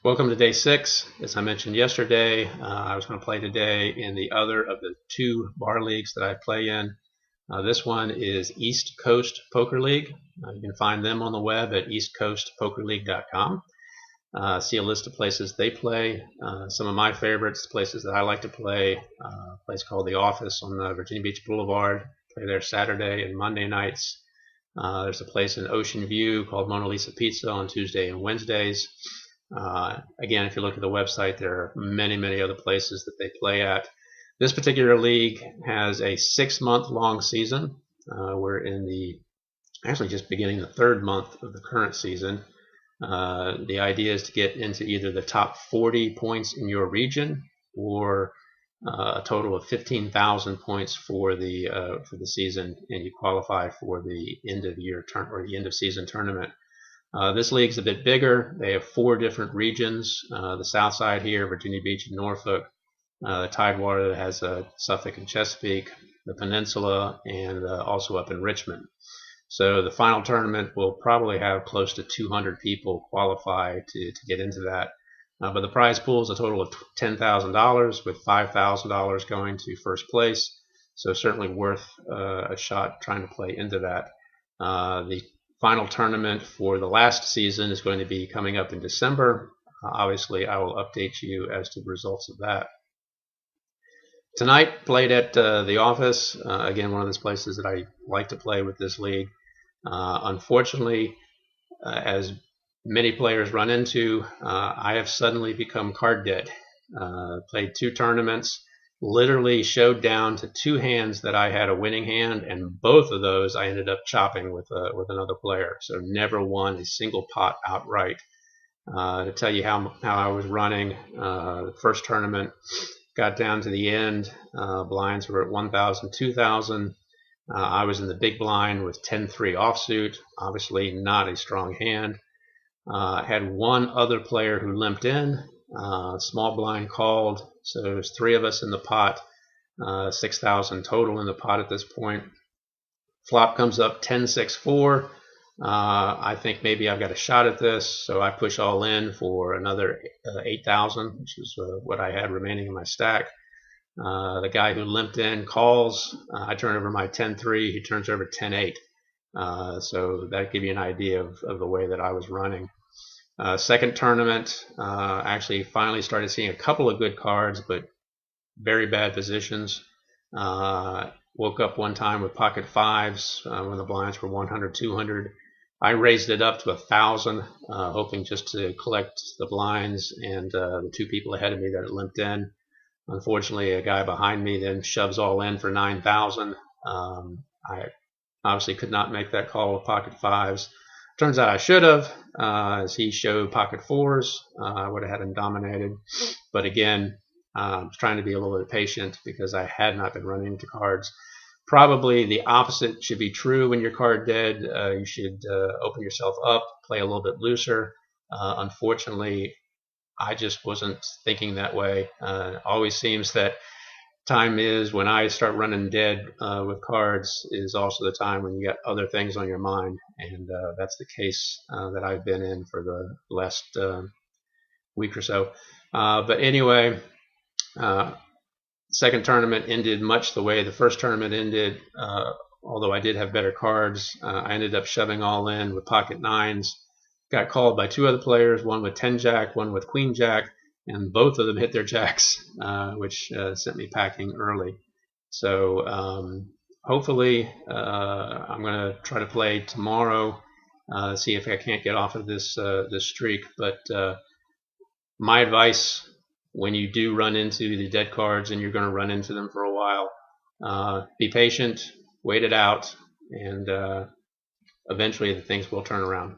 Welcome to day 6. As I mentioned yesterday, I was going to play today in the other of the 2 bar leagues that I play in. This one is East Coast Poker League. You can find them on the web at eastcoastpokerleague.com. See a list of places they play. Some of my favorites, places that I like to play, a place called The Office on Virginia Beach Boulevard. Play there Saturday and Monday nights. There's a place in Ocean View called Mona Lisa Pizza on Tuesday and Wednesdays. Again, if you look at the website, there are many other places that they play at. This particular league has a 6-month long season. We're in actually just beginning the 3rd month of the current season. The idea is to get into either the top 40 points in your region or a total of 15,000 points for the season, and you qualify for the end of year or the end of season tournament. This league's a bit bigger. They have 4 different regions. The south side here, Virginia Beach and Norfolk. The Tidewater that has Suffolk and Chesapeake, the Peninsula, and also up in Richmond. So the final tournament will probably have close to 200 people qualify to get into that. But the prize pool is a total of $10,000 with $5,000 going to first place. So certainly worth a shot trying to play into that. The final tournament for the last season is going to be coming up in December. Obviously, I will update you as to the results of that. Tonight, played at The Office. Again, one of those places that I like to play with this league. Unfortunately, as many players run into, I have suddenly become card dead. Played 2 tournaments. Literally showed down to 2 hands that I had a winning hand, and both of those I ended up chopping with another player. So never won a single pot outright. To tell you how I was running, the first tournament got down to the end. Blinds were at 1,000, 2,000. I was in the big blind with 10-3 offsuit. Obviously not a strong hand. Had one other player who limped in. Small blind called, so there's 3 of us in the pot, 6,000 total in the pot at this point. Flop comes up 10-6-4. I think maybe I've got a shot at this, so I push all in for another 8,000, which is what I had remaining in my stack. The guy who limped in calls. I turn over my 10-3. He turns over 10-8. So that gives you an idea of the way that I was running. Second tournament, actually finally started seeing a couple of good cards, but very bad positions. Woke up one time with pocket 5s when the blinds were 100, 200. I raised it up to 1,000, hoping just to collect the blinds and the 2 people ahead of me that had limped in. Unfortunately, a guy behind me then shoves all in for 9,000. I obviously could not make that call with pocket 5s. Turns out I should have, as he showed pocket 4s. I would have had him dominated. But again, I was trying to be a little bit patient because I had not been running into cards. Probably the opposite should be true when you're card dead. You should open yourself up, play a little bit looser. Unfortunately, I just wasn't thinking that way. Always seems that time is when I start running dead with cards is also the time when you got other things on your mind, and that's the case that I've been in for the last week or so. But anyway, second tournament ended much the way the first tournament ended. Although I did have better cards, I ended up shoving all in with pocket 9s. Got called by 2 other players, one with 10-jack, one with queen-jack, and both of them hit their jacks, which sent me packing early. So hopefully I'm going to try to play tomorrow, see if I can't get off of this streak. But my advice, when you do run into the dead cards, and you're going to run into them for a while, be patient, wait it out, and eventually the things will turn around.